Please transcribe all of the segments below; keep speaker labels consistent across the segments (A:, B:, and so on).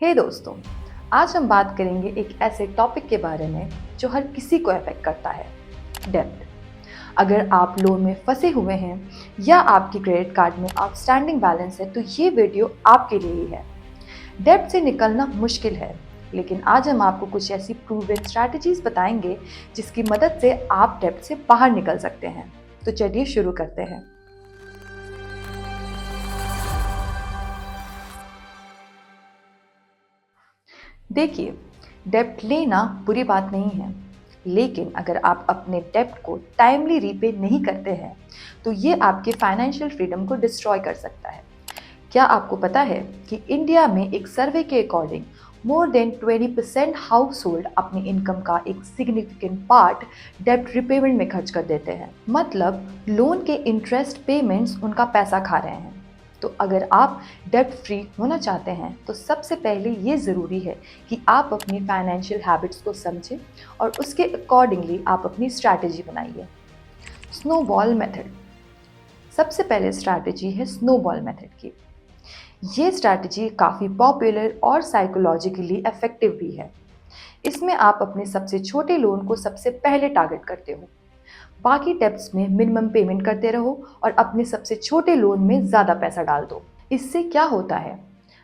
A: हे दोस्तों, आज हम बात करेंगे एक ऐसे टॉपिक के बारे में जो हर किसी को अफेक्ट करता है, डेब्ट। अगर आप लोन में फंसे हुए हैं या आपके क्रेडिट कार्ड में आउटस्टैंडिंग बैलेंस है तो ये वीडियो आपके लिए ही है। डेब्ट से निकलना मुश्किल है, लेकिन आज हम आपको कुछ ऐसी प्रूवन स्ट्रैटेजीज बताएंगे जिसकी मदद से आप डेब्ट से बाहर निकल सकते हैं। तो चलिए शुरू करते हैं। देखिए, डेब्ट लेना बुरी बात नहीं है, लेकिन अगर आप अपने डेब्ट को टाइमली रीपे नहीं करते हैं तो ये आपके फाइनेंशियल फ्रीडम को डिस्ट्रॉय कर सकता है। क्या आपको पता है कि इंडिया में एक सर्वे के according more than 20% house hold अपनी इनकम का एक सिग्निफिकेंट पार्ट डेब्ट रिपेमेंट में खर्च कर देते हैं। मतलब लोन के इंटरेस्ट पेमेंट्स उनका पैसा खा रहे हैं। तो अगर आप डेब्ट फ्री होना चाहते हैं तो सबसे पहले ये ज़रूरी है कि आप अपनी फाइनेंशियल हैबिट्स को समझें और उसके अकॉर्डिंगली आप अपनी स्ट्रैटेजी बनाइए। Snowball method. सबसे पहले स्ट्रैटेजी है स्नोबॉल मेथड की। ये स्ट्रैटेजी काफ़ी पॉपुलर और साइकोलॉजिकली इफेक्टिव भी है। इसमें आप अपने सबसे छोटे लोन को सबसे पहले टारगेट करते हो, बाकी डेब्ट्स में मिनिमम पेमेंट करते रहो और अपने सबसे छोटे लोन में ज़्यादा पैसा डाल दो। इससे क्या होता है,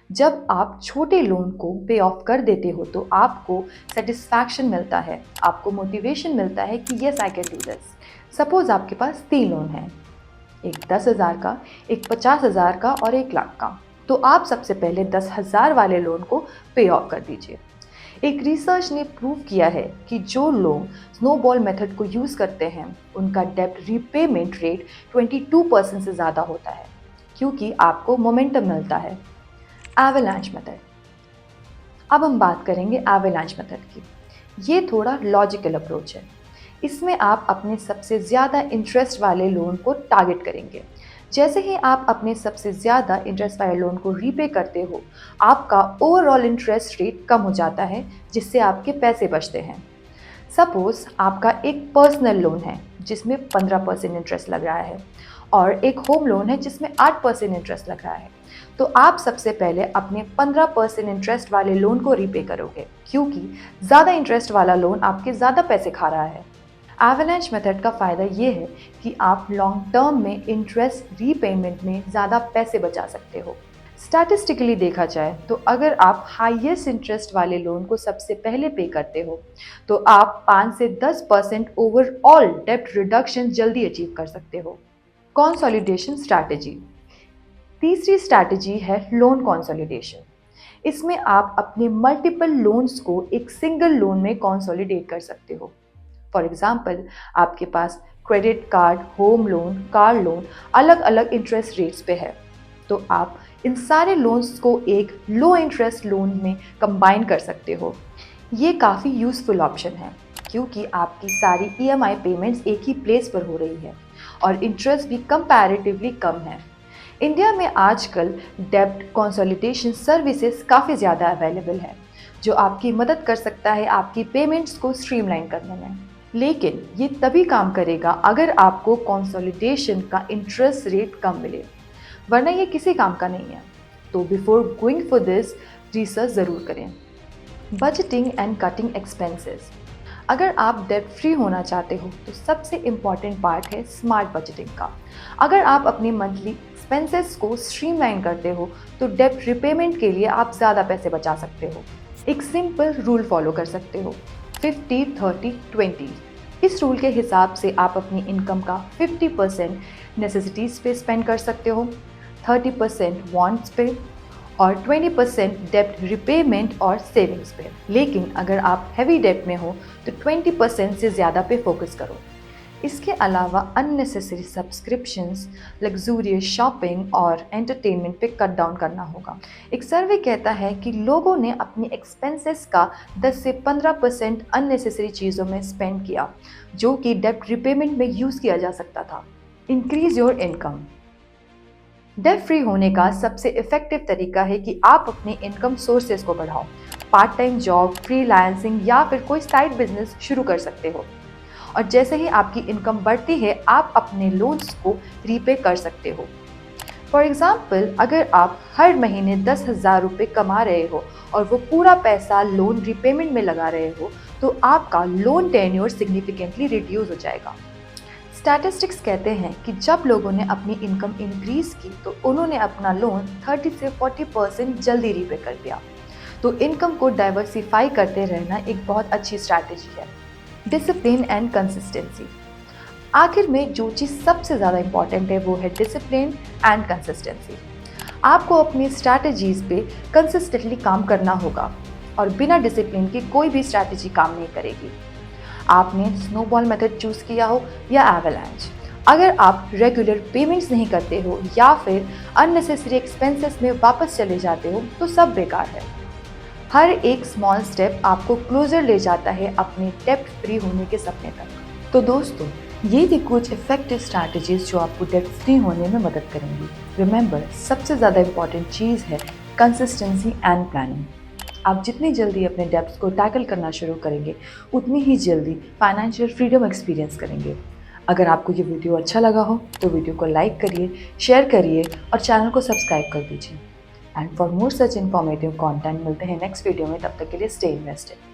A: जब आप छोटे लोन को पे ऑफ कर देते हो तो आपको सेटिस्फैक्शन मिलता है, आपको मोटिवेशन मिलता है कि yes I can do this. Suppose आपके पास 3 लोन हैं, एक 10,000 का, एक 50,000 का और 1 लाख का। तो आप सबसे पहले 10,000 वाले लोन को पे ऑफ कर दीजिए। एक रिसर्च ने प्रूव किया है कि जो लोग स्नोबॉल मेथड को यूज़ करते हैं उनका डेब्ट रीपेमेंट रेट 22% से ज़्यादा होता है, क्योंकि आपको मोमेंटम मिलता है। Avalanche method. अब हम बात करेंगे एवलांच मेथड की। ये थोड़ा लॉजिकल अप्रोच है। इसमें आप अपने सबसे ज़्यादा इंटरेस्ट वाले लोन को टारगेट करेंगे। जैसे ही आप अपने सबसे ज़्यादा इंटरेस्ट वाले लोन को रीपे करते हो, आपका ओवरऑल इंटरेस्ट रेट कम हो जाता है, जिससे आपके पैसे बचते हैं। सपोज़ आपका एक पर्सनल लोन है जिसमें 15% इंटरेस्ट लग रहा है और एक होम लोन है जिसमें 8% इंटरेस्ट लग रहा है। तो आप सबसे पहले अपने 15% इंटरेस्ट वाले लोन को रीपे करोगे, क्योंकि ज़्यादा इंटरेस्ट वाला लोन आपके ज़्यादा पैसे खा रहा है। एवलांच मेथड का फ़ायदा ये है कि आप लॉन्ग टर्म में इंटरेस्ट रीपेमेंट में ज़्यादा पैसे बचा सकते हो। स्टैटिस्टिकली देखा जाए तो अगर आप हाईएस्ट इंटरेस्ट वाले लोन को सबसे पहले पे करते हो तो आप 5 से 10% ओवरऑल डेब्ट रिडक्शन जल्दी अचीव कर सकते हो। Consolidation strategy. तीसरी स्ट्रैटेजी है लोन कंसोलिडेशन। इसमें आप अपने मल्टीपल लोन्स को एक सिंगल लोन में कंसोलिडेट कर सकते हो। फॉर एग्जाम्पल, आपके पास credit card, home loan, car loan अलग अलग इंटरेस्ट रेट्स पे है, तो आप इन सारे लोन्स को एक लो इंटरेस्ट लोन में कंबाइन कर सकते हो। ये काफ़ी यूज़फुल ऑप्शन है, क्योंकि आपकी सारी ईएमआई पेमेंट्स एक ही प्लेस पर हो रही है और इंटरेस्ट भी कंपैरेटिवली कम है। इंडिया में आजकल डेब्ट कंसोलिडेशन सर्विसेज काफ़ी ज़्यादा अवेलेबल है, जो आपकी मदद कर सकता है आपकी पेमेंट्स को स्ट्रीमलाइन करने में। लेकिन ये तभी काम करेगा अगर आपको कंसोलिडेशन का इंटरेस्ट रेट कम मिले, वरना ये किसी काम का नहीं है। तो before going for this, research ज़रूर करें। Budgeting and cutting expenses. अगर आप डेब्ट फ्री होना चाहते हो तो सबसे इम्पॉर्टेंट पार्ट है स्मार्ट बजटिंग का। अगर आप अपनी मंथली एक्सपेंसेस को स्ट्रीमलाइन करते हो तो डेब्ट रिपेमेंट के लिए आप ज़्यादा पैसे बचा सकते हो। एक सिंपल रूल फॉलो कर सकते हो, 50-30-20। इस रूल के हिसाब से आप अपनी इनकम का 50% नेसेसिटीज़ पे स्पेंड कर सकते हो, 30% वांट्स पे और 20% डेब्ट रिपेमेंट और सेविंग्स पे। लेकिन अगर आप हैवी डेब्ट में हो तो 20% से ज़्यादा पे फोकस करो। इसके अलावा अननेसेसरी सब्सक्रिप्शंस, लग्जूरियस शॉपिंग और एंटरटेनमेंट पे कट डाउन करना होगा। एक सर्वे कहता है कि लोगों ने अपनी एक्सपेंसेस का 10 से 15% अननेसेसरी चीज़ों में स्पेंड किया, जो कि डेब्ट रिपेमेंट में यूज़ किया जा सकता था। Increase your income. डेब्ट फ्री होने का सबसे इफेक्टिव तरीका है कि आप अपने इनकम सोर्सेज को बढ़ाओ। पार्ट टाइम जॉब, फ्रीलांसिंग या फिर कोई साइड बिजनेस शुरू कर सकते हो। और जैसे ही आपकी इनकम बढ़ती है, आप अपने लोन्स को रीपे कर सकते हो। फॉर एग्जाम्पल, अगर आप हर महीने 10,000 रुपये कमा रहे हो और वो पूरा पैसा लोन रिपेमेंट में लगा रहे हो, तो आपका लोन टेन्योर सिग्निफिकेंटली रिड्यूस हो जाएगा। स्टैटिस्टिक्स कहते हैं कि जब लोगों ने अपनी इनकम इंक्रीज की तो उन्होंने अपना लोन 30 से 40% जल्दी रीपे कर दिया। तो इनकम को डाइवर्सिफाई करते रहना एक बहुत अच्छी स्ट्रैटेजी है। Discipline and consistency. आखिर में जो चीज़ सबसे ज़्यादा इंपॉर्टेंट है वो है डिसिप्लिन एंड कंसिस्टेंसी। आपको अपनी स्ट्रैटेजीज पे कंसिस्टेंटली काम करना होगा और बिना डिसिप्लिन के कोई भी स्ट्रैटेजी काम नहीं करेगी। आपने स्नोबॉल मेथड चूज किया हो या एवलांच, अगर आप रेगुलर पेमेंट्स नहीं करते हो या फिर अननेसेसरी एक्सपेंसेस में वापस चले जाते हो तो सब बेकार है। हर एक स्मॉल स्टेप आपको क्लोजर ले जाता है अपने डेब्ट फ्री होने के सपने तक। तो दोस्तों, ये थी कुछ इफेक्टिव स्ट्रैटेजीज जो आपको डेब्ट फ्री होने में मदद करेंगी। रिमेंबर, सबसे ज़्यादा इंपॉर्टेंट चीज़ है कंसिस्टेंसी एंड प्लानिंग। आप जितनी जल्दी अपने डेब्ट्स को टैकल करना शुरू करेंगे, उतनी ही जल्दी फाइनेंशियल फ्रीडम एक्सपीरियंस करेंगे। अगर आपको ये वीडियो अच्छा लगा हो तो वीडियो को लाइक करिए, शेयर करिए और चैनल को सब्सक्राइब कर दीजिए। And for more such informative content मिलते हैं नेक्स्ट वीडियो में। तब तक के लिए स्टे इन्वेस्टेड।